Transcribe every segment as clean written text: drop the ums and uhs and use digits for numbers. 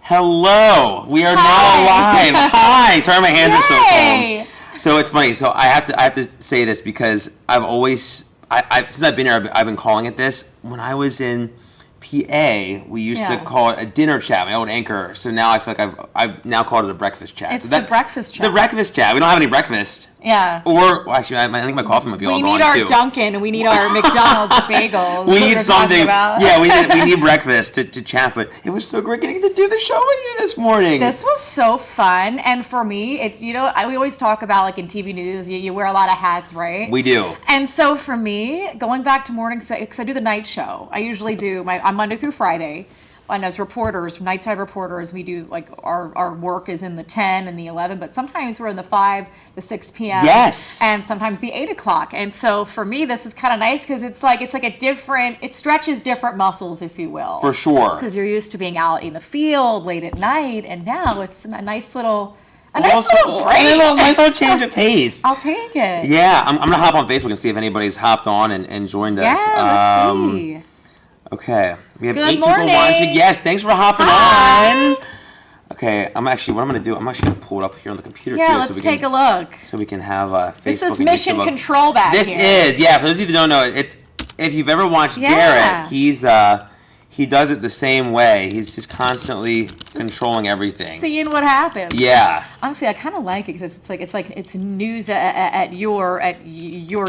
Hello. We are now live. Hi. Sorry, my hands are so cold. So it's funny. So I have to say this because I've always since I've been here, I've been calling it this. When I was in PA, we used to call it a dinner chat, my old anchor. So now I feel like I've now called it a breakfast chat. It's the breakfast chat. The breakfast chat. We don't have any breakfast. Yeah. Or, well, actually, I think my coffee might be all gone, too. We need our Dunkin', and we need our McDonald's bagels. We need something. Yeah, we need breakfast to chat, but it was so great getting to do the show with you this morning. This was so fun, and for me, we always talk about, like, in TV news, you wear a lot of hats, right? We do. And so for me, going back to morning, because I do the night show, I usually do, I'm Monday through Friday. And as reporters, nightside reporters, we do, like, our work is in the 10 and the 11, but sometimes we're in the 5, the 6 p.m. Yes. And sometimes the 8 o'clock. And so for me, this is kind of nice because it's like it stretches different muscles, if you will. For sure. Because you're used to being out in the field late at night, and now it's a nice little break. A nice little change of pace. I'll take it. Yeah, I'm going to hop on Facebook and see if anybody's hopped on and joined us. Yeah, let's see. Okay, we have Good 8 morning. people watching. Yes, thanks for hopping on. Okay, what I'm going to do, I'm actually going to pull it up here on the computer too. Yeah, let's take a look. So we can have Facebook. This is mission control back here. This is, yeah, for those of you that don't know, it's if you've ever watched Garrett, he does it the same way. He's just constantly controlling everything. Seeing what happens. Yeah. Honestly, I kind of like it because it's news at your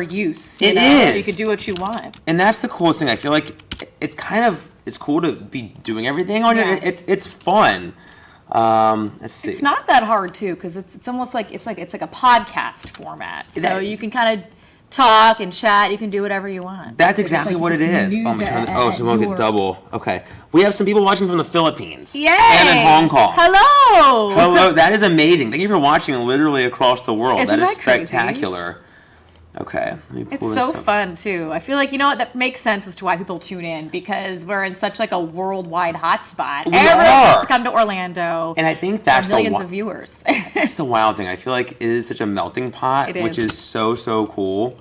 use. It is. You can do what you want. And that's the coolest thing. I feel like it's cool to be doing everything on it. It's fun. Let's see. It's not that hard too because it's almost like it's like a podcast format. So you can kind of talk and chat. You can do whatever you want. That's exactly what it is. So we won't get double. Okay. We have some people watching from the Philippines. Yay! And in Hong Kong. Hello! Hello. That is amazing. Thank you for watching literally across the world. Isn't that is crazy? Spectacular. Okay. Let me pull it's so fun too. I feel like that makes sense as to why people tune in because we're in such like a worldwide hotspot. Everyone wants to come to Orlando. And I think that's millions of viewers. That's the wild thing. I feel like it is such a melting pot, which is so cool.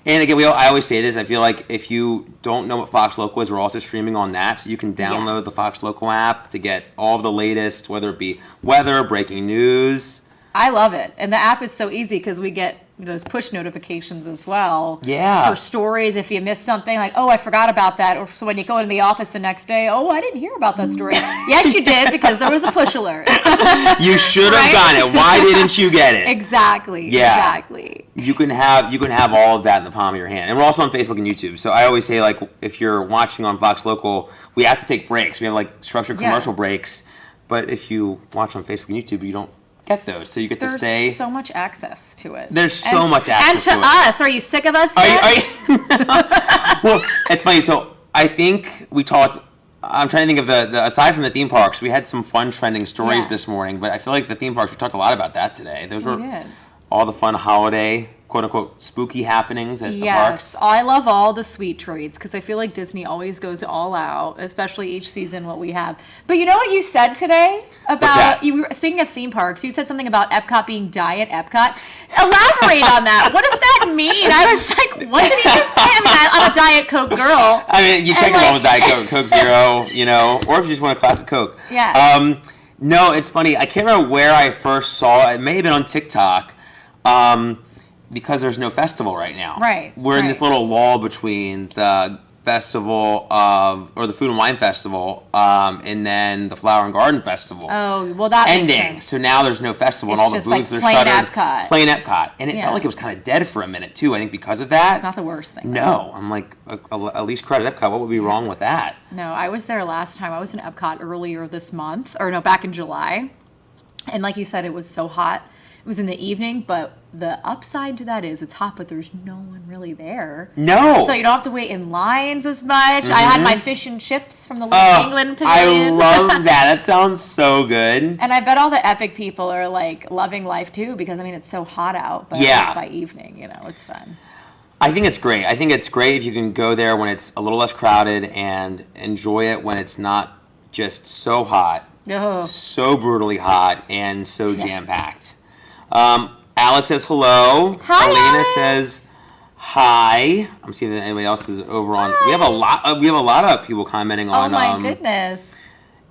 And again, I always say this. I feel like if you don't know what Fox Local is, we're also streaming on that, so you can download the Fox Local app to get all of the latest, whether it be weather, breaking news. I love it, and the app is so easy because we get those push notifications as well. Yeah. For stories, if you miss something, like, oh, I forgot about that. Or so when you go into the office the next day, oh, I didn't hear about that story. Yes, you did because there was a push alert. You should have gotten it. Why didn't you get it? Exactly. Yeah. Exactly. You can have all of that in the palm of your hand. And we're also on Facebook and YouTube. So I always say, like, if you're watching on Fox Local, we have to take breaks. We have, like, structured commercial breaks. But if you watch on Facebook and YouTube, you don't get those, so you get to stay. There's so much access to it. There's so much access to it. And to us. Are you sick of us yet? Well, it's funny. So I think we talked. I'm trying to think of the aside from the theme parks, we had some fun trending stories this morning. But I feel like the theme parks, we talked a lot about that today. Those were all the fun holiday, quote unquote, spooky happenings at the parks. Yes, I love all the sweet treats because I feel like Disney always goes all out, especially each season what we have. But you know what you said today about speaking of theme parks? You said something about Epcot being Diet Epcot. Elaborate on that. What does that mean? I was like, what did he just say? I mean, I'm a Diet Coke girl. I mean, you can't go wrong with Diet Coke, Coke Zero, or if you just want a classic Coke. Yeah. No, it's funny. I can't remember where I first saw it. It may have been on TikTok. Because there's no festival right now. Right. We're in this little lull between the festival or the Food and Wine Festival and then the Flower and Garden Festival. Oh, well that ending. Makes sense. So now there's no festival and all the booths are shuttered. Plain Epcot. And it felt like it was kind of dead for a minute too, I think because of that. It's not the worst thing. No. I'm like, at least credit Epcot. What would be wrong with that? No, I was there last time. I was in Epcot earlier this month. Back in July. And like you said, it was so hot. It was in the evening, but the upside to that is it's hot, but there's no one really there. No. So you don't have to wait in lines as much. I had my fish and chips from the Little England Pavilion. I love that. That sounds so good. And I bet all the Epic people are like loving life too because, I mean, it's so hot out. But by evening, it's fun. I think it's great. I think it's great if you can go there when it's a little less crowded and enjoy it when it's not just so hot, so brutally hot, and so jam-packed. Alice says hello. Hi, Alina Alice. says hi. I'm seeing that anybody else is over on. We have a lot of people commenting on. Oh my goodness.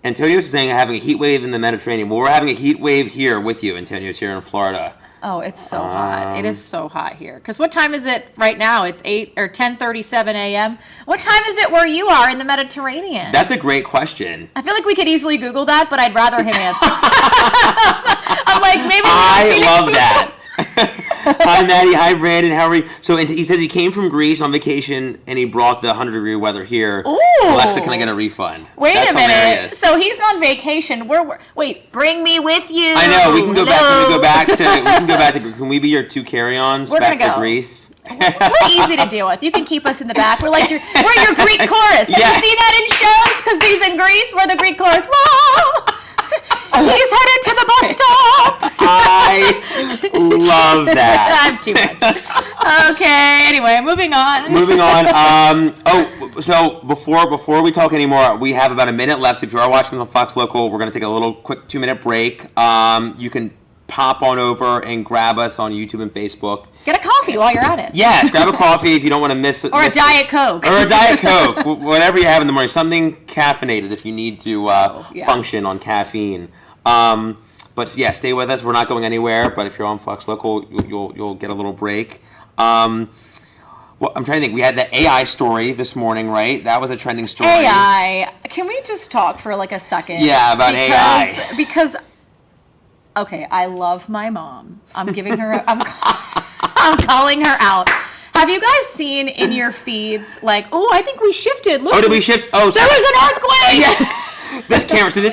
Antonio's saying having a heat wave in the Mediterranean. Well, we're having a heat wave here with you. Antonio's here in Florida. Oh, it's so hot. It is so hot here. Because what time is it right now? It's 10:37 a.m. What time is it where you are in the Mediterranean? That's a great question. I feel like we could easily Google that, but I'd rather him answer. I'm like, maybe. I love that. Hi, Maddie. Hi, Brandon. How are you? So he says he came from Greece on vacation and he brought the 100-degree weather here. Ooh. Alexa, can I get a refund? Wait That's a minute. Hilarious. So he's on vacation. Wait, bring me with you. I know. We can go back. Can we go back to? We can go back to. Can we be your two carry-ons back to Greece? We're easy to deal with. You can keep us in the back. We're your Greek chorus. Have you seen that in shows? Because he's in Greece. We're the Greek chorus. Whoa! He's headed to the bus stop. I love that. I'm too much. Okay. Anyway, moving on. So before we talk anymore, we have about a minute left. So if you are watching on Fox Local, we're going to take a little quick 2-minute break. You can pop on over and grab us on YouTube and Facebook. Get a coffee while you're at it. Yes, grab a coffee if you don't want to miss it. Or a Diet Coke. Or a Diet Coke. Whatever you have in the morning. Something caffeinated if you need to function on caffeine. But yeah, stay with us. We're not going anywhere. But if you're on Fox Local, you'll get a little break. Well, I'm trying to think. We had the AI story this morning, right? That was a trending story. AI. Can we just talk for like a second? Yeah, about AI. Because, okay, I love my mom. I'm giving her. I'm calling her out. Have you guys seen in your feeds like, oh, I think we shifted. Look. Oh, did we shift? Oh, there was an earthquake. Yeah. This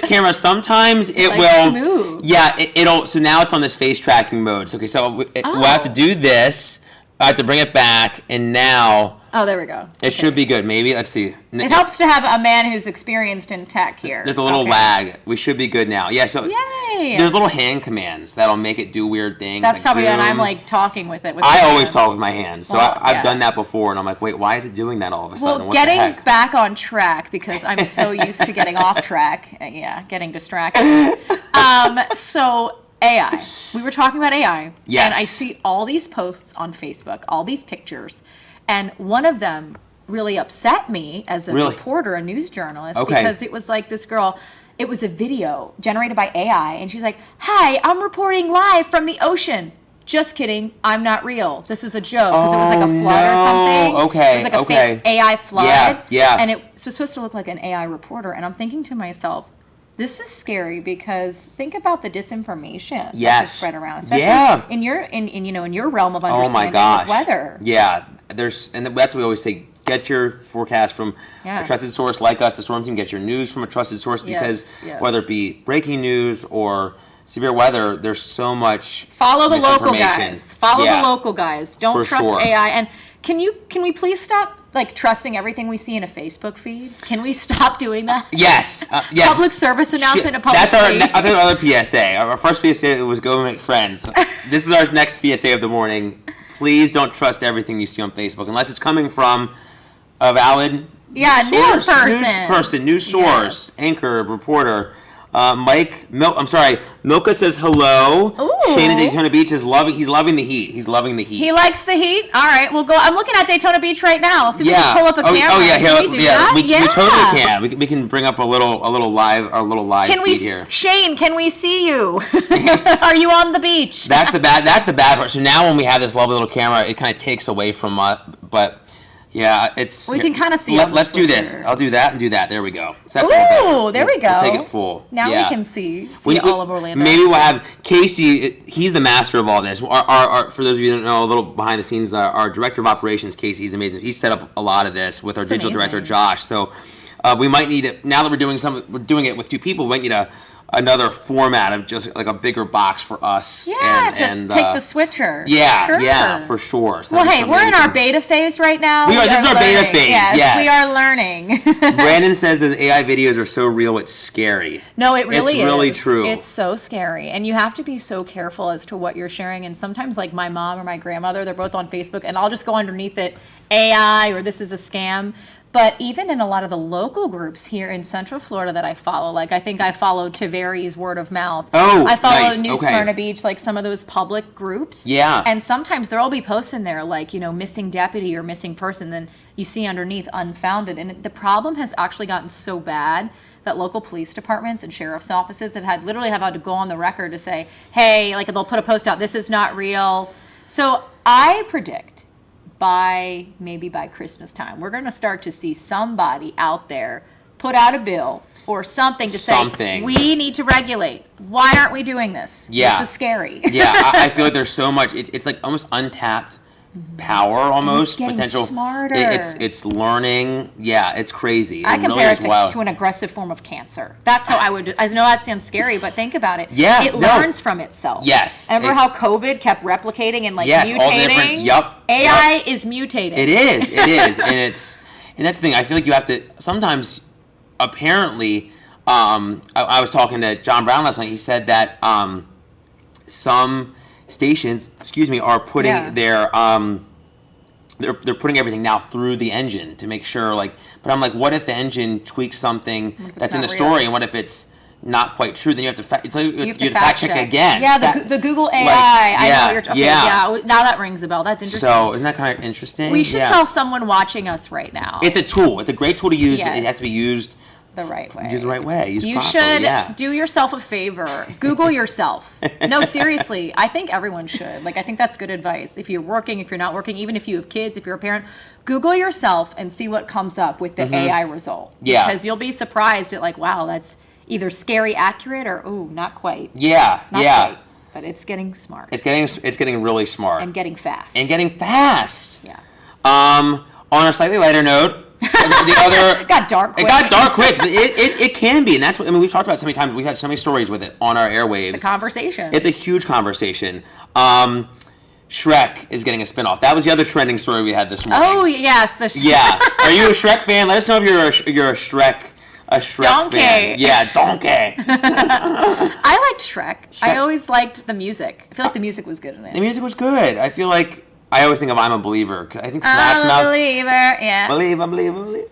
camera sometimes it like will move. Yeah, it'll. So now it's on this face tracking mode. So, okay, so we'll have to do this. I have to bring it back, and now. Oh, there we go. It should be good. Maybe let's see. It helps to have a man who's experienced in tech here. There's a little lag. We should be good now. Yeah. So yay. There's little hand commands that'll make it do weird things. That's like probably when I'm zoom. like talking with it. I always talk with my hands, so well, I've done that before, and I'm like, wait, why is it doing that all of a sudden? Well, what the heck? getting back on track because I'm so used to getting off track. Yeah, getting distracted. So AI. We were talking about AI. Yes. And I see all these posts on Facebook, all these pictures, and one of them really upset me as a reporter, a news journalist, because it was like this girl. It was a video generated by AI, and she's like, "Hi, I'm reporting live from the ocean." Just kidding, I'm not real. This is a joke because it was like a flood or something. Okay. It was like a fake AI flood. Yeah. And it was supposed to look like an AI reporter, and I'm thinking to myself, this is scary because think about the disinformation that's spread around, especially in your realm of understanding of weather. Yeah, that's what we always say. Get your forecast from a trusted source like us, the Storm Team. Get your news from a trusted source because whether it be breaking news or severe weather, there's so much Follow the local guys. Follow the local guys. Don't trust AI. And can we please stop trusting everything we see in a Facebook feed? Can we stop doing that? Yes. Yes. Public service announcement of public safety. That's our other PSA. Our first PSA was go make friends. This is our next PSA of the morning. Please don't trust everything you see on Facebook unless it's coming from a valid news source, anchor, reporter. Milka says hello. Ooh. Shane at Daytona Beach he's loving the heat. He likes the heat? All right, we'll go. I'm looking at Daytona Beach right now. See if we can pull up a camera. Oh yeah, can we do that? We totally can. We can bring up a little live feed here. Shane, can we see you? Are you on the beach? That's the bad part. So now when we have this lovely little camera, it kind of takes away from but yeah, we can kind of see. Let's do this. I'll do that and do that. There we go. So ooh, there we go. We'll take it full. Now we can see all of Orlando. Maybe we'll have Casey. He's the master of all this. Our for those of you who don't know, a little behind the scenes, our director of operations, Casey, he's amazing. He set up a lot of this with our digital director, Josh. So we might need it now that we're doing it with two people. We might need another format of just like a bigger box for us. Yeah, and take the switcher. Yeah, for sure. So well, hey, we're in our beta phase right now. This is our beta phase. Yes, we are learning. Brandon says that AI videos are so real, it's scary. No, it really is. It's really true. It's so scary, and you have to be so careful as to what you're sharing. And sometimes, like my mom or my grandmother, they're both on Facebook, and I'll just go underneath it, AI or this is a scam. But even in a lot of the local groups here in Central Florida that I follow, like I think I follow Taveri's Word of Mouth. Oh, I follow nice. New Okay. Smyrna Beach, like some of those public groups. Yeah. And sometimes they'll be posting there, like, missing deputy or missing person. Then you see underneath unfounded. And the problem has actually gotten so bad that local police departments and sheriff's offices have literally had to go on the record to say, hey, like they'll put a post out, this is not real. So I predict maybe by Christmas time, we're going to start to see somebody out there put out a bill or something to say, we need to regulate. Why aren't we doing this? Yeah. This is scary. Yeah, I feel like there's so much, it's like almost untapped power almost, and it's getting potential. Smarter. It's learning. Yeah, it's crazy. I compare it to an aggressive form of cancer. That's how I would. I know that sounds scary, but think about it. Yeah, it learns from itself. Yes. Remember how COVID kept replicating and yes, mutating? All different. Yep. AI is mutating. It is, and that's the thing. I feel like you have to sometimes. Apparently, I was talking to John Brown last night. He said that some stations, are putting their they're putting everything now through the engine to make sure, like, but I'm like, what if the engine tweaks something that's in the story, and what if it's not quite true? Then you have to you have to fact check again. Yeah, the Google AI. I know what you're talking about. Yeah, now that rings a bell. That's interesting. So isn't that kind of interesting? We should tell someone watching us right now. It's a tool. It's a great tool to use. Yes. It has to be used the right way. Use the right way. Use you properly. should do yourself a favor. Google yourself. No, seriously. I think everyone should. Like, I think that's good advice. If you're working, if you're not working, even if you have kids, if you're a parent, Google yourself and see what comes up with the AI result. Yeah. Because you'll be surprised at, like, wow, that's either scary accurate or, ooh, not quite. Yeah. Not quite. But it's getting smart. It's getting really smart. And getting fast. Yeah. On a slightly lighter note, the other it got dark quick. It got dark quick. It can be, and that's what we've talked about so many times. We've had so many stories with it on our airwaves. It's a conversation. It's a huge conversation. Shrek is getting a spinoff. That was the other trending story we had this morning. Oh yes, yeah. Are you a Shrek fan? Let us know if you're a Shrek donkey fan. Yeah, donkey. I liked Shrek. I always liked the music. I feel like the music was good in it. The music was good. I feel like. I always think of I'm a Believer. I think Smash Mouth. I'm a Believer, yeah. Believe.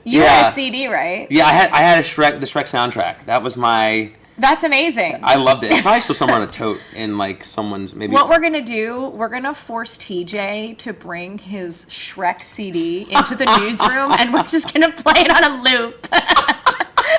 You had a CD, right? Yeah, I had the Shrek soundtrack. That was my... That's amazing. I loved it. It's probably still somewhere on a tote in like someone's maybe... What we're going to do, we're going to force TJ to bring his Shrek CD into the newsroom, and we're just going to play it on a loop.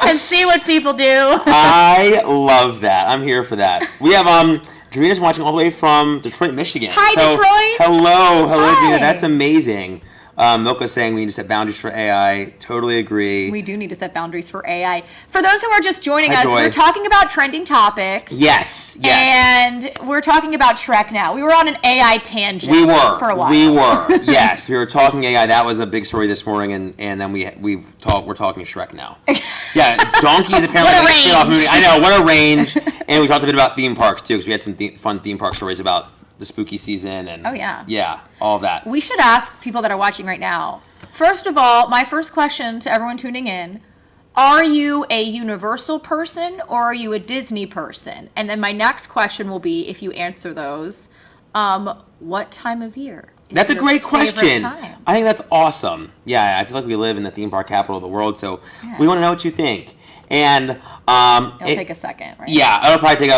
And see what people do. I love that. I'm here for that. We have... Drina's watching all the way from Detroit, Michigan. Hi, Detroit. Hello, Drina. That's amazing. Milka's saying we need to set boundaries for AI. Totally agree. We do need to set boundaries for AI. For those who are just joining us, Joy. we're talking about trending topics. Yes. And we're talking about Shrek now. We were on an AI tangent for a while. We were. Yes, we were talking AI. That was a big story this morning, and then we're talking Shrek now. Yeah, Donkey is apparently what a range. Spin-off movie. I know, what a range. And we talked a bit about theme parks too, because we had some fun theme park stories about the spooky season and all of that. We should ask people that are watching right now. First of all, my first question to everyone tuning in, are you a Universal person or are you a Disney person? And then my next question will be, if you answer those, what time of year? That's a great question. Time? I think that's awesome. Yeah, I feel like we live in the theme park capital of the world, so we want to know what you think. And it'll take a second, right? Yeah, it'll probably take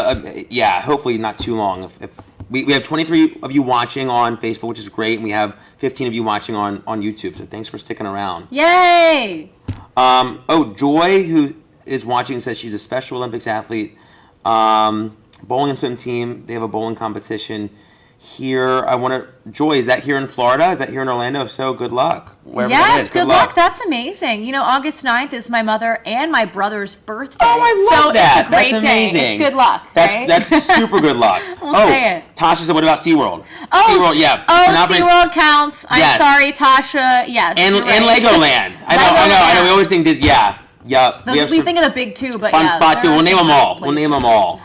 hopefully not too long. If we have 23 of you watching on Facebook, which is great, and we have 15 of you watching on YouTube. So thanks for sticking around. Yay! Joy, who is watching, says she's a Special Olympics athlete. Bowling and swim team, they have a bowling competition here. Joy, is that here in Florida? Is that here in Orlando? If so, good luck. Yes, good luck. That's amazing. You know, August 9th is my mother and my brother's birthday. Oh, I love that. It's a great That's day. amazing. It's good luck, right? That's super good luck. We'll say it. Tasha said, what about SeaWorld? Oh, SeaWorld, yeah. SeaWorld counts. I'm sorry, Tasha. Yes, and Legoland. I know. We always think Disney. Yeah. We think of the big two, but fun spot too. We'll name them all.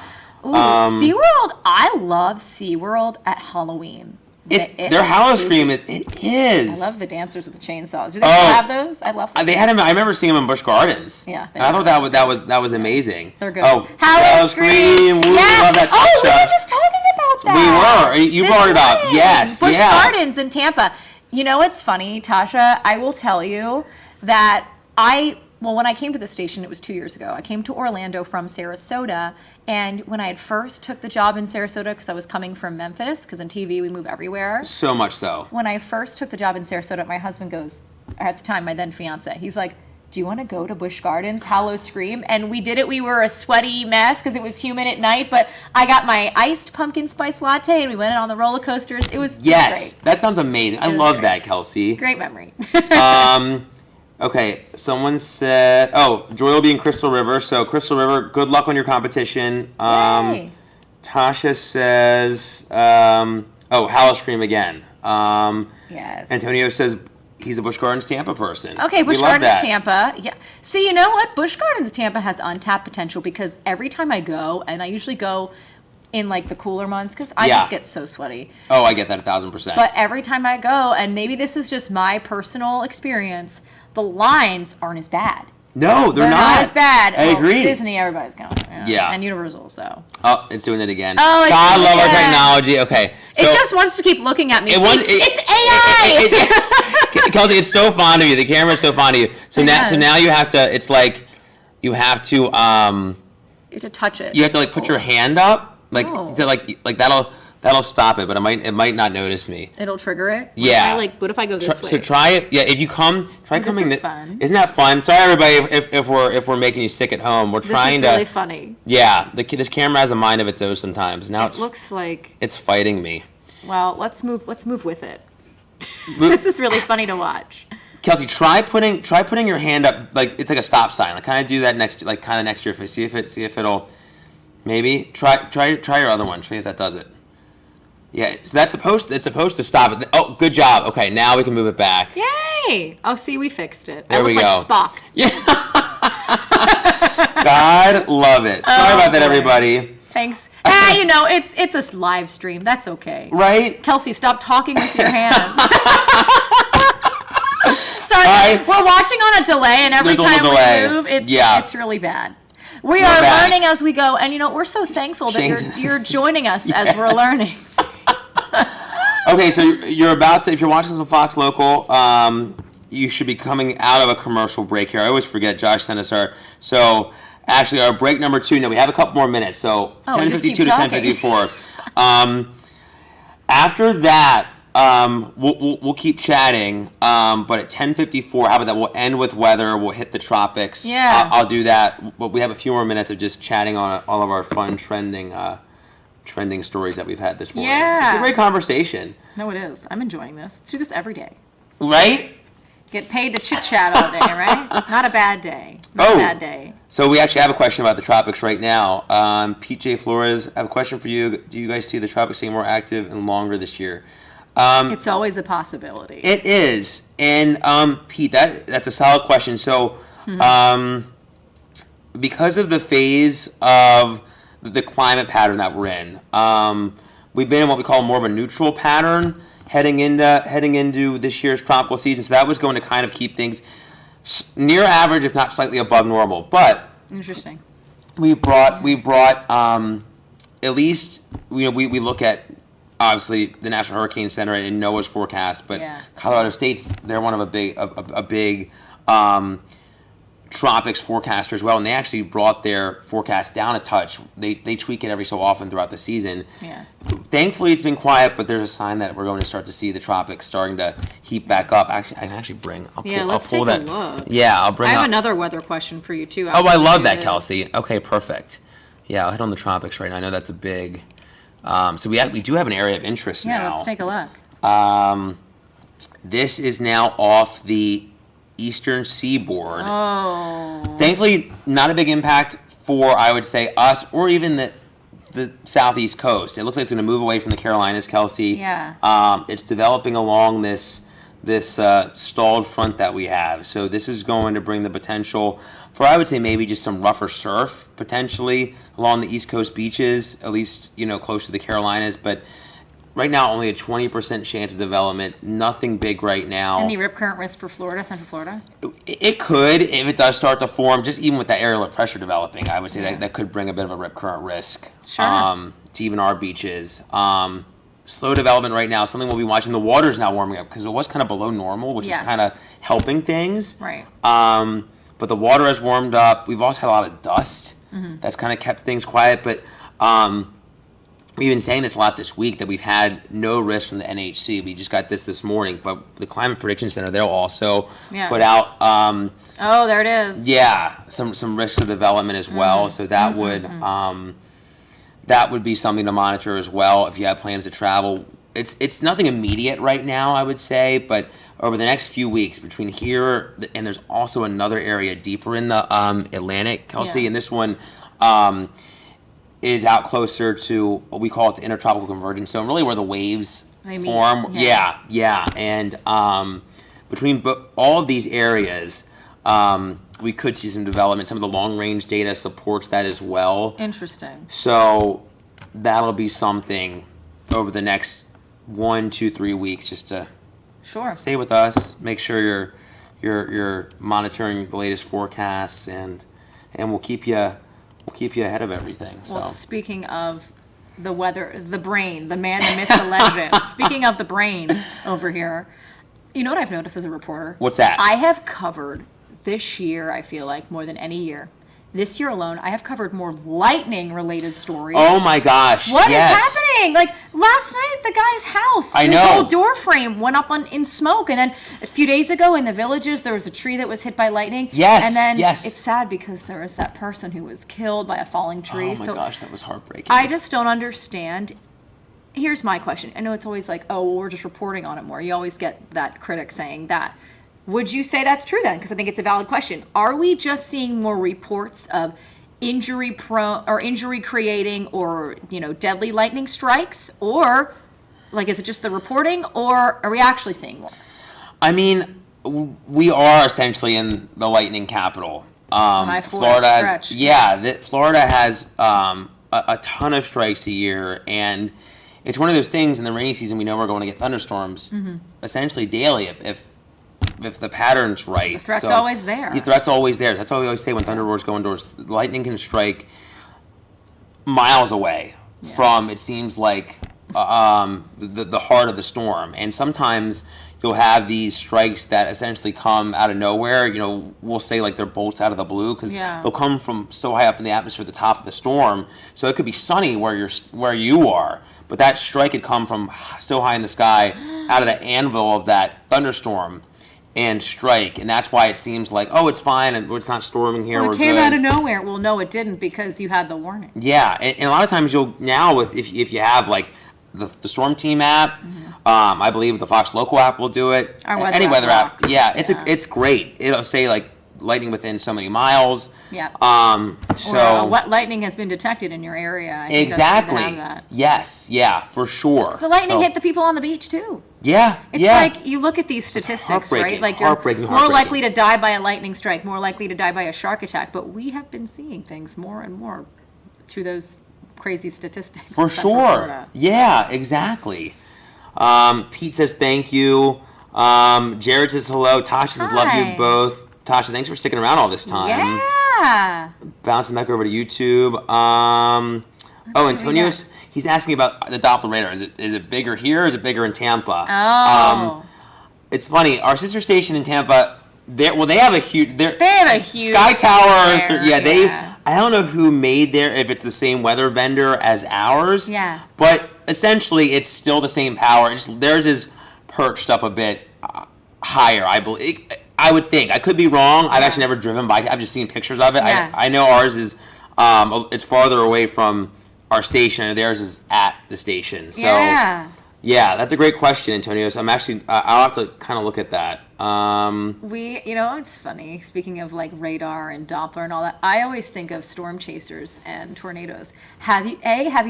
Ooh, SeaWorld. I love SeaWorld at Halloween. Their Howl-O-Scream is. I love the dancers with the chainsaws. Do they have those? I love them. They had them. I remember seeing them in Busch Gardens. Yeah. I thought that was amazing. They're good. Oh, Howl-O-Scream. We love that. We were just talking about that. We were. You brought it up. Yes. Busch Gardens in Tampa. You know what's funny, Tasha? I will tell you that when I came to the station, it was 2 years ago. I came to Orlando from Sarasota, and when I had first took the job in Sarasota, because I was coming from Memphis, because in TV we move everywhere. So much so. When I first took the job in Sarasota, my husband goes, at the time, my then fiance, he's like, do you want to go to Busch Gardens, Hollow Scream? And we did it. We were a sweaty mess because it was humid at night, but I got my iced pumpkin spice latte, and we went on the roller coasters. It was great. That sounds amazing. I love that, Kelsey. Great memory. Okay, someone said, Joy will be in Crystal River. So Crystal River, good luck on your competition. Yay. Tasha says, Hollow Scream again. Yes. Antonio says he's a Busch Gardens Tampa person. Okay, Busch Gardens Tampa. Yeah. See, you know what? Busch Gardens Tampa has untapped potential because every time I go, and I usually go in like the cooler months because I just get so sweaty. Oh, I get that 1,000%. But every time I go, and maybe this is just my personal experience, the lines aren't as bad. No, they're not as bad. I agree. Disney, everybody's going. Yeah. And Universal, so. Oh, it's doing it again. Oh, God, love our technology. Okay. So it just wants to keep looking at me. It's AI! Kelsey, it's so fond of you. The camera's so fond of you. So now you have to, it's like, you have to, you have to touch it. You have to like put your hand up, like that'll stop it, but it might not notice me. It'll trigger it. Yeah. What if I go this way? So try it. Yeah, if you try coming. This is fun. Isn't that fun? Sorry, everybody, if we're making you sick at home. We're trying to. This is really funny. Yeah, this camera has a mind of its own sometimes. Now it looks like it's fighting me. Well, let's move with it. This is really funny to watch. Kelsey, try putting your hand up like it's like a stop sign. Like kind of do that next to your face. See if it'll maybe try your other one. See if that does it. Yeah, so it's supposed to stop it. Oh, good job. Okay, now we can move it back. Yay! Oh, see, we fixed it. There we go. Like Spock. Yeah. God love it. Sorry about that, everybody. Thanks. It's a live stream. That's okay. Right? Kelsey, stop talking with your hands. Sorry, we're watching on a delay, and every time we move, it's really bad. We are learning as we go, and we're so thankful that you're joining us as we're learning. Okay, so if you're watching some Fox Local, you should be coming out of a commercial break here. I always forget. Josh sent us our break number 2. Now we have a couple more minutes, so 10:52 to 10:54. After that, we'll keep chatting. But at 10:54, how about that? We'll end with weather. We'll hit the tropics. Yeah, I'll do that. But we have a few more minutes of just chatting on all of our fun trending stories that we've had this morning. Yeah, it's a great conversation. No, it is. I'm enjoying this. Let's do this every day. Right? Get paid to chit-chat all day, right? Not a bad day. Not a bad day. So we actually have a question about the tropics right now. PJ Flores, I have a question for you. Do you guys see the tropics getting more active and longer this year? It's always a possibility. It is. And Pete, that's a solid question. So because of the phase of the climate pattern that we're in, we've been in what we call more of a neutral pattern heading into this year's tropical season. So that was going to kind of keep things near average, if not slightly above normal. But interesting. We brought at least we look at obviously the National Hurricane Center and NOAA's forecast, but Colorado State's they're one of a big tropics forecaster as well, and they actually brought their forecast down a touch. They tweak it every so often throughout the season. Yeah. Thankfully, it's been quiet, but there's a sign that we're going to start to see the tropics starting to heat back up. Actually, I can actually bring. Let's take a look. Yeah, I'll bring. I have another weather question for you too. I love that, Kelsey. Okay, perfect. Yeah, I'll hit on the tropics right now. I know that's a big. So we do have an area of interest now. Yeah, let's take a look. This is now off the eastern seaboard. Oh. Thankfully, not a big impact for, I would say, us or even the southeast coast. It looks like it's going to move away from the Carolinas, Kelsey. Yeah. It's developing along this stalled front that we have. So this is going to bring the potential for, I would say, maybe just some rougher surf potentially along the East Coast beaches, at least, close to the Carolinas. But right now, only a 20% chance of development. Nothing big right now. Any rip current risk for Florida, Central Florida? It could, if it does start to form, just even with that aerial pressure developing, I would say that could bring a bit of a rip current risk to even our beaches. Slow development right now, something we'll be watching. The water's now warming up because it was kind of below normal, which is kind of helping things. Right. But the water has warmed up. We've also had a lot of dust that's kind of kept things quiet. But we've been saying this a lot this week that we've had no risk from the NHC. We just got this morning. But the Climate Prediction Center, they'll also put out... oh, there it is. Yeah, some risks of development as well. So that would be something to monitor as well if you have plans to travel. It's nothing immediate right now, I would say, but over the next few weeks between here and there's also another area deeper in the Atlantic, Kelsey, and this one is out closer to what we call it the intertropical convergence zone, really where the waves form. Yeah. And between all of these areas, we could see some development. Some of the long-range data supports that as well. Interesting. So that'll be something over the next 1, 2, 3 weeks just to stay with us. Make sure you're monitoring the latest forecasts, and we'll keep you ahead of everything. Well, speaking of the weather, the brain, the man, the myth, the legend. Speaking of the brain over here, you know what I've noticed as a reporter? What's that? I have covered this year, I feel like, more than any year. This year alone, I have covered more lightning-related stories. Oh my gosh! What is happening? Like last night, the guy's house, his whole door frame went up in smoke, and then a few days ago in the Villages, there was a tree that was hit by lightning. Yes. And then it's sad because there was that person who was killed by a falling tree. Oh my gosh, that was heartbreaking. I just don't understand. Here's my question. I know it's always like, oh, well, we're just reporting on it more. You always get that critic saying that. Would you say that's true then? Because I think it's a valid question. Are we just seeing more reports of injury creating or deadly lightning strikes, or like is it just the reporting, or are we actually seeing more? I mean, we are essentially in the lightning capital. Florida has a ton of strikes a year, and it's one of those things in the rainy season. We know we're going to get thunderstorms essentially daily if the pattern's right. The threat's always there. The threat's always there. That's what we always say when thunder roars go indoors. Lightning can strike miles away from, it seems like, the heart of the storm. And sometimes you'll have these strikes that essentially come out of nowhere. We'll say like they're bolts out of the blue because they'll come from so high up in the atmosphere, the top of the storm. So it could be sunny where you are, but that strike could come from so high in the sky out of the anvil of that thunderstorm and strike, and that's why it seems like, oh, it's fine, and it's not storming here. Well, it came out of nowhere. Well, no, it didn't, because you had the warning. Yeah, and a lot of times if you have like the Storm Team app, I believe the Fox Local app will do it. Any weather app. It's great. It'll say like lightning within so many miles. Yeah. So what lightning has been detected in your area. I think exactly. that's good to have that. Yes. Yeah. For sure. The lightning hit the people on the beach too. Yeah. It's like you look at these statistics, right? Like you're more likely to die by a lightning strike, more likely to die by a shark attack. But we have been seeing things more and more through those crazy statistics. For sure. Yeah. Exactly. Pete says thank you. Jared says hello. Tasha says love you both. Tasha, thanks for sticking around all this time. Yeah. Bouncing back over to YouTube. Antonio's, he's asking about the Doppler radar. Is it bigger here or is it bigger in Tampa? Oh. It's funny. Our sister station in Tampa, they have a huge Sky Tower. I don't know who made if it's the same weather vendor as ours. Yeah. But essentially, it's still the same power. Theirs is perched up a bit higher, I believe. I would think. I could be wrong. I've actually never driven by. I've just seen pictures of it. Yeah. I know ours is it's farther away from our station, and theirs is at the station. So yeah, that's a great question, Antonio. So I'll have to kind of look at that. It's funny. Speaking of like radar and Doppler and all that, I always think of storm chasers and tornadoes. Have you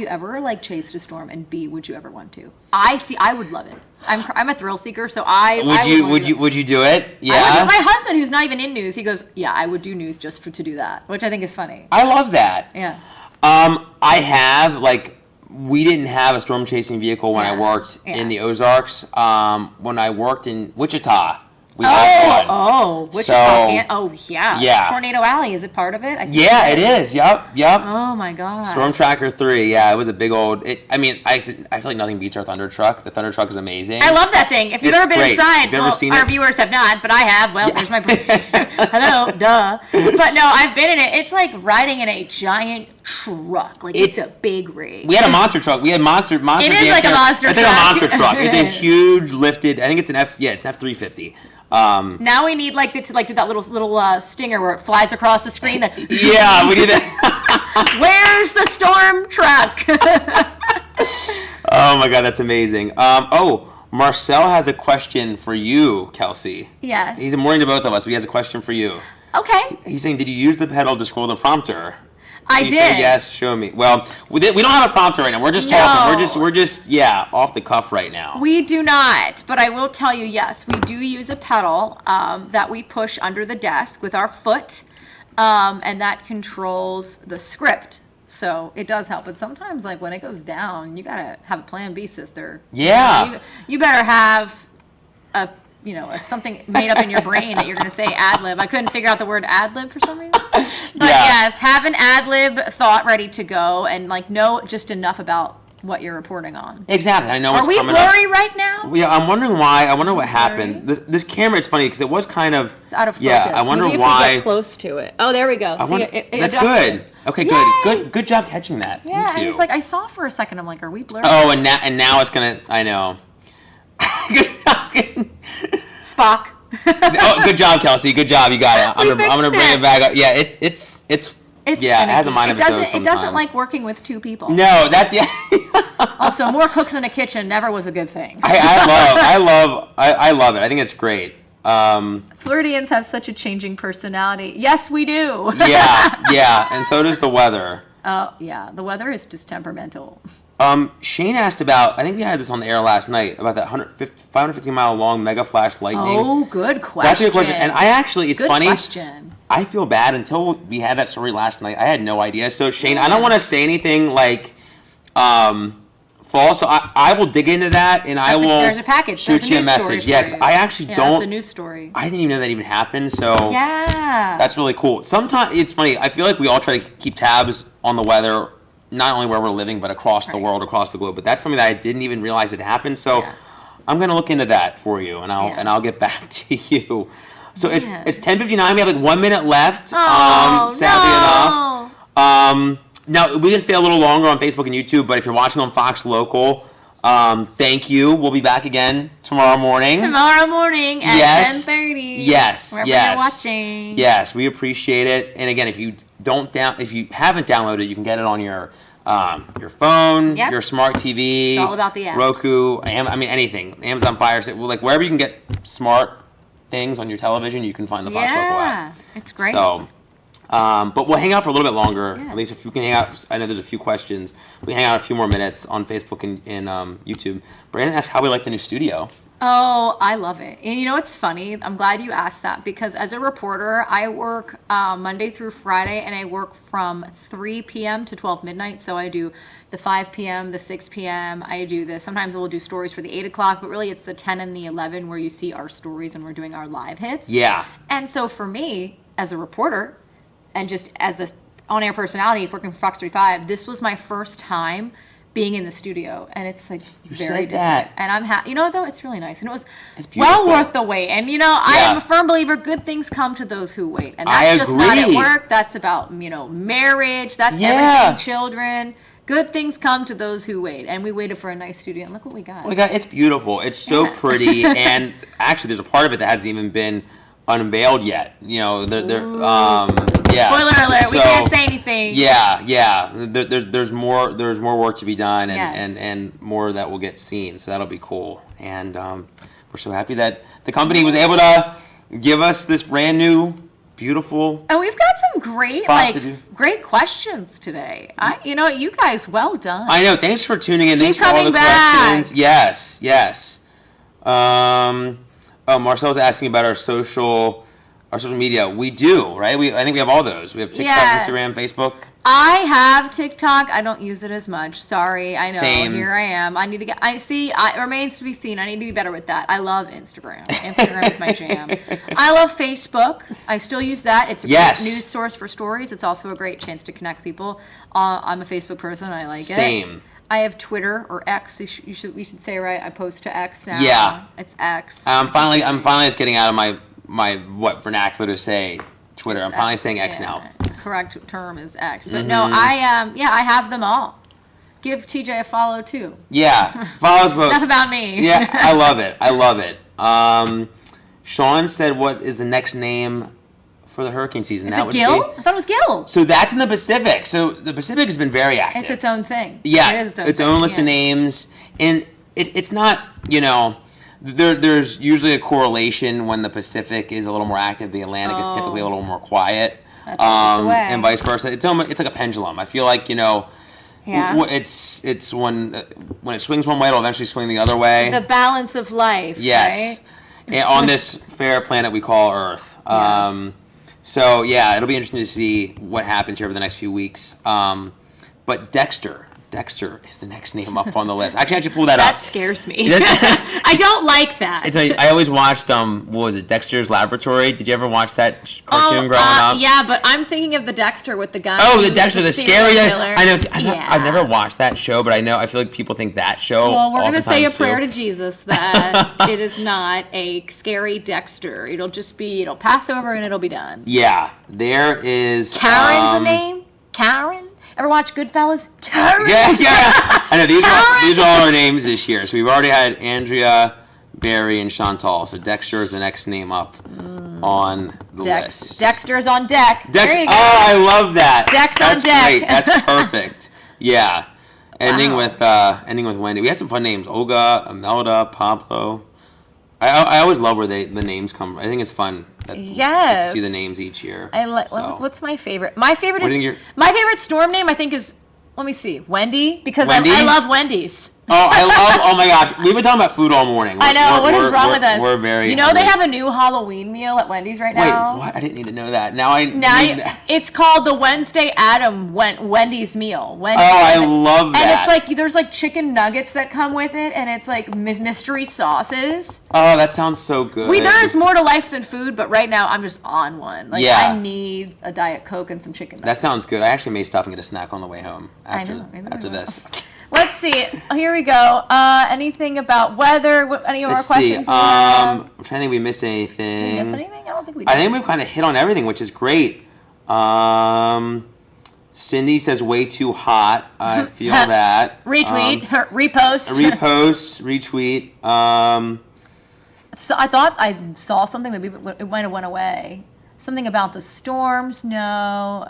ever like chased a storm, and B, would you ever want to? I would love it. I'm a thrill seeker, so would you do it? Yeah. My husband, who's not even in news, he goes, yeah, I would do news just to do that, which I think is funny. I love that. Yeah. I have we didn't have a storm chasing vehicle when I worked in the Ozarks. When I worked in Wichita, We have one. Oh, Wichita can't. Oh, yeah. Yeah. Tornado Alley, is it part of it? Yeah, it is. Yep. Oh my God. Storm Tracker 3. Yeah, it was a big old. I feel like nothing beats our Thunder Truck. The Thunder Truck is amazing. I love that thing. If you've ever been great. inside, Have you ever seen our it? viewers have not, but I have. Well, there's my hello, duh. But no, I've been in it. It's like riding in a giant truck. Like it's a big rig. We had a monster truck. We had monster. It is like a monster truck. It's like a monster truck. It's a huge lifted. I think it's an it's an F350. Now we need to do that little stinger where it flies across the screen. That yeah, we need that. Where's the storm truck? Oh my God, that's amazing. Marcel has a question for you, Kelsey. Yes. He's morning to both of us, but he has a question for you. Okay. He's saying, did you use the pedal to scroll the prompter? I You did. said yes. Show me. Well, we don't have a prompter right now. We're just talking. We're just off the cuff right now. We do not, but I will tell you, yes, we do use a pedal that we push under the desk with our foot, and that controls the script. So it does help, but sometimes, like when it goes down, you gotta have a plan B, sister. Yeah. You better have something made up in your brain that you're gonna say ad lib. I couldn't figure out the word ad lib for some reason. But yes, have an ad lib thought ready to go, and know just enough about what you're reporting on. Exactly. I know what's Are we coming blurry up. right now? Yeah, I'm wondering why. I wonder what happened. This camera, it's funny because it was kind of. It's out of focus. Yeah, I wonder Maybe why. If we get close to it. Oh, there we go. It that's adjusted. good. Okay, Yay! good job catching that. Yeah, Thank and you. it's like I saw for a second. I'm like, are we blurry? Oh, and now it's gonna. I know. Spock. Good job, Kelsey. Good job. You got it. I'm gonna bring it back up. Yeah, it's it has a mind of its own sometimes. It doesn't like working with two people. No, that's Also, more cooks in a kitchen never was a good thing. So. I love it. I think it's great. Floridians have such a changing personality. Yes, we do. yeah, and so does the weather. Oh, yeah, the weather is just temperamental. Shane asked about, I think we had this on the air last night, about that 550 mile long mega flash lightning. Oh, good question. That's a good question. And I actually, it's funny. Good question. I feel bad until we had that story last night. I had no idea. So Shane, I don't want to say anything false. So I will dig into that and There's a package. Shoot you a message. Yeah, 'cause I actually don't. It's a news story. I didn't even know that even happened. So yeah, that's really cool. Sometimes it's funny. I feel like we all try to keep tabs on the weather, not only where we're living, but across the world, across the globe. But that's something that I didn't even realize had happened. So I'm gonna look into that for you, and I'll get back to you. So it's 10:59. We have 1 minute left. Sadly enough. Now we can stay a little longer on Facebook and YouTube, but if you're watching on Fox Local, thank you. We'll be back again tomorrow morning. Tomorrow morning at 10:30. Yes. Wherever you're watching. Yes, we appreciate it. And again, if you haven't downloaded, you can get it on your phone, your smart TV. It's all about the apps. Roku, anything. Amazon Fire Stick, wherever you can get smart things on your television, you can find the Fox Local app. Yeah, it's great. So, but we'll hang out for a little bit longer. Yeah. At least if you can hang out. I know there's a few questions. We hang out a few more minutes on Facebook and YouTube. Brandon asked how we like the new studio. Oh, I love it. And you know what's funny? I'm glad you asked that because as a reporter, I work Monday through Friday, and I work from 3 p.m. to 12 midnight. So I do the 5 p.m., the 6 p.m. I do this. Sometimes we'll do stories for the 8 o'clock, but really it's the 10 and the 11 where you see our stories and we're doing our live hits. Yeah. And so for me, as a reporter, and just as a on-air personality working for Fox 35, this was my first time being in the studio, and it's very different. That. And I'm happy. You know, though, it's really nice, and it was well worth the wait. And I am a firm believer: good things come to those who wait, and that's just not at work. That's about marriage. That's everything, children. Good things come to those who wait, and we waited for a nice studio, and look what we got. It's beautiful. It's so pretty, and actually, there's a part of it that hasn't even been unveiled yet. Spoiler alert, we can't say anything. There's more work to be done, and more that will get seen, so that'll be cool. And we're so happy that the company was able to give us this brand new beautiful, and we've got some great questions today. You guys, well done. I know, thanks for tuning in. Thanks for all the questions. Yes. Marcel's asking about our social media. We do, right? I think we have all those. We have TikTok, Instagram, Facebook. I have TikTok. I don't use it as much. Sorry. I know. Same. Here I am. I need to get. It remains to be seen. I need to be better with that. I love Instagram. Instagram is my jam. I love Facebook. I still use that. It's a great news source for stories. It's also a great chance to connect people. I'm a Facebook person. I like it. Same. I have We should say, right? I post to X now. Yeah. It's X. I'm finally just getting out of my what vernacular to say Twitter. I'm finally saying X now. Correct term is X. But no, I have them all. Give TJ a follow too. Yeah. Follows both. Enough about me. Yeah, I love it. Sean said, what is the next name for the hurricane season? Is it Gil? I thought it was Gil. So that's in the Pacific. So the Pacific has been very active. It's its own thing. Yeah. It is its own list of names. And it's not, there's usually a correlation when the Pacific is a little more active. The Atlantic is typically a little more quiet. That's the way. And vice versa. It's like a pendulum. I feel like, it's when it swings one way, it'll eventually swing the other way. The balance of life, yes. Right? And on this fair planet we call Earth. Yes. So, yeah, it'll be interesting to see what happens here over the next few weeks. But Dexter is the next name up on the list. I actually pulled that up. That scares me. I don't like that. I always watched, what was it, Dexter's Laboratory? Did you ever watch that cartoon growing up? Yeah, but I'm thinking of the Dexter with the gun. Oh, the Dexter, the scary. Killer. I know. I've never watched that show, but I feel like people think that show. Well, we're going to say a prayer to Jesus that it is not a scary Dexter. It'll pass over and it'll be done. Yeah, there is. Karen's a name? Karen? Ever watch Goodfellas? Karen? Yeah. I know, these are all our names this year. So we've already had Andrea, Barry, and Chantal. So Dexter is the next name up on the list. Dexter's on deck. There you go. Oh, I love that. Dex on deck. Great. That's perfect. Yeah. Ending with Wendy. We had some fun names. Olga, Imelda, Pablo. I always love where the names come from. I think it's fun to see the names each year. What's my favorite? My favorite storm name, I think, is, let me see, Wendy, because I love Wendy's. Oh my gosh. We've been talking about food all morning. I know. What is wrong with us? We're very they have a new Halloween meal at Wendy's right now. Wait, what? I didn't need to know that. It's called the Wednesday Adam Wendy's meal. I love that. And it's like, there's like chicken nuggets that come with it, and it's like mystery sauces. Oh, that sounds so good. There is more to life than food, but right now I'm just on one. I need a Diet Coke and some chicken nuggets. That sounds good. I actually may stop and get a snack on the way home after this. Let's see. Here we go. Anything about weather? Any more questions? I'm trying to think if we missed anything. Did we miss anything? I don't think we did. I think we've kind of hit on everything, which is great. Cindy says way too hot. I feel that. Retweet. Repost. Retweet. So I thought I saw something. Maybe it might have went away. Something about the storms. No.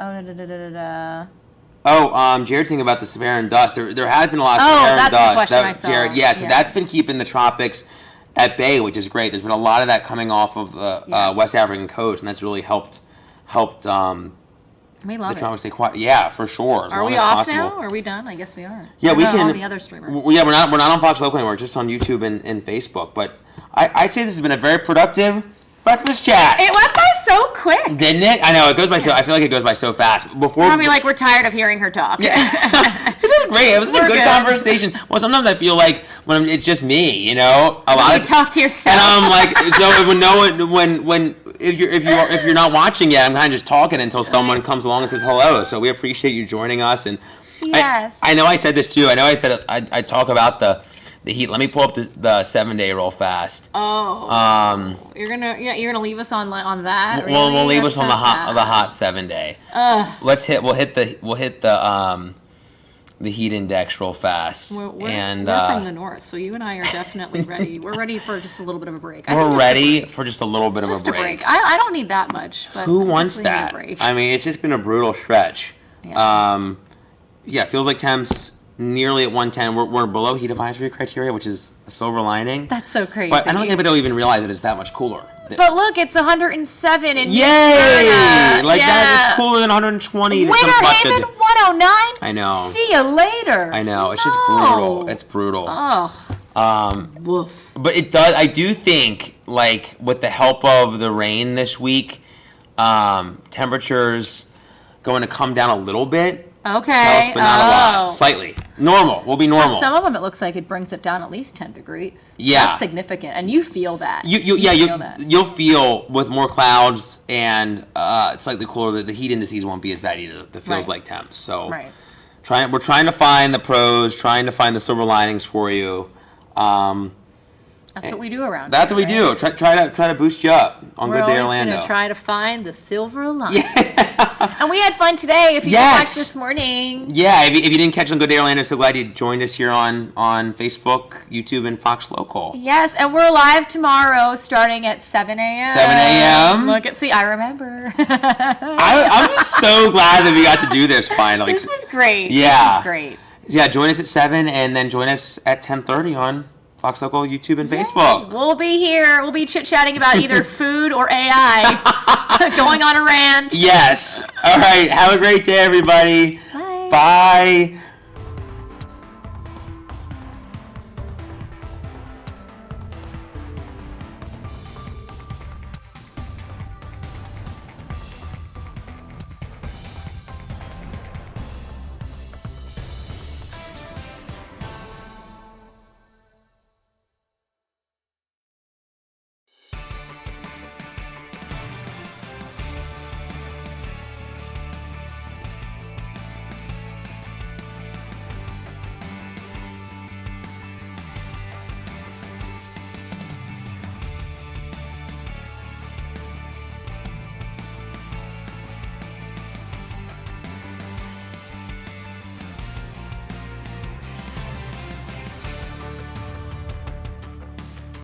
Jared's saying about the Saharan dust. There has been a lot of Saharan dust. Oh, that's the question I saw. Jared, so that's been keeping the tropics at bay, which is great. There's been a lot of that coming off of the West African coast, and that's really helped. We love the tropics stay quiet. Yeah, for sure. Are we off now? Are we done? I guess we are. Yeah, we can. On the other streamer. Yeah, we're not on Fox Local anymore. We're just on YouTube and Facebook. But I'd say this has been a very productive breakfast chat. It went by so quick. Didn't it? I know, it goes by I feel like it goes by so fast. Probably like we're tired of hearing her talk. Yeah. This is great. It was a good conversation. Well, sometimes I feel like when it's just me, a lot of talk to yourself. And I'm like, so when if you're not watching yet, I'm kind of just talking until someone comes along and says hello. So we appreciate you joining us. And yes. I know I said this too. I know I said I talk about the heat. Let me pull up the 7-day real fast. Oh. You're gonna leave us on that. Really? We'll leave us on the hot 7-day. We'll hit the heat index real fast. We're from the north, so you and I are definitely ready. We're ready for just a little bit of a break. We're ready for just a little bit of a break. I don't need that much. But who wants that? I mean, it's just been a brutal stretch. Yeah. It feels like temps nearly at 110. We're below heat advisory criteria, which is a silver lining. That's so crazy. But I don't think anybody will even realize that it's that much cooler. But look, it's 107 in Yay! That, it's cooler than 120. Winter Haven, 109. I know. See you later. I know. It's just brutal. It's brutal. Oh. Woof. But it does. I do think, like, with the help of the rain this week, temperatures going to come down a little bit. Okay. But not a lot. Slightly. Normal. We'll be normal. For some of them, it looks like it brings it down at least 10 degrees. Yeah. That's significant. And you feel that. You'll feel with more clouds and slightly cooler, the heat indices won't be as bad either. The feels like temps. So we're trying to find the pros, trying to find the silver linings for you. That's what we do around That's here, what we do. Try to boost you up on Good Day Orlando. We're always going to try to find the silver lining. And we had fun today. If you didn't watch this morning. Yeah, if you didn't catch on Good Day Orlando, so glad you joined us here on Facebook, YouTube, and Fox Local. Yes, and we're live tomorrow starting at 7 a.m. 7 a.m. See, I remember. I'm so glad that we got to do this finally. This was great. Yeah. This was great. Yeah, join us at 7 and then join us at 10:30 on Fox Local, YouTube, and Facebook. We'll be here. We'll be chit-chatting about either food or AI. Going on a rant. Yes. All right. Have a great day, everybody. Bye. Bye.